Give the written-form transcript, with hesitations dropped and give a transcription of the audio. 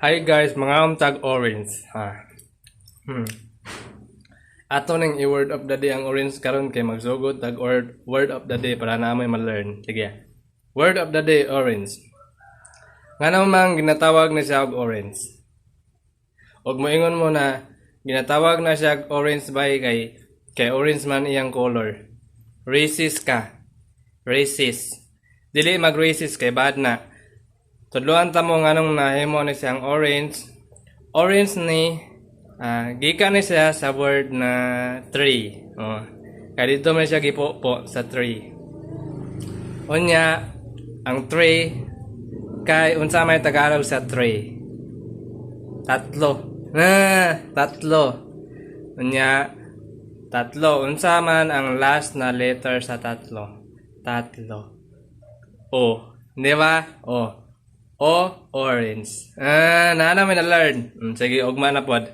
Hi guys, mga tag orange. Hmm. Ato ning i-word of the day ang orange karon kay magsugod tag word of the day para na may ma-learn. Sige. Word of the day orange. Ngano mang ginatawag na siya og orange. Og moingon mo na ginatawag na siya og orange bay kay orange man iyang color. Racist ka. Racist. Dili mag-racist kay bad na. Tudloan ta mo nganong nahimo ni siyang orange. Orange ni gikan ni siya sa word na tree. Oh. Kaya dito man siya gipopo sa tree. Unya, ang tree kay unsa may Tagalog sa tree? Tatlo. Tatlo. Unya, tatlo. Unsa man ang last na letter sa tatlo? Tatlo. O. Di ba? O. O, orange. Naana may na-learn. Sige, ugma na pod.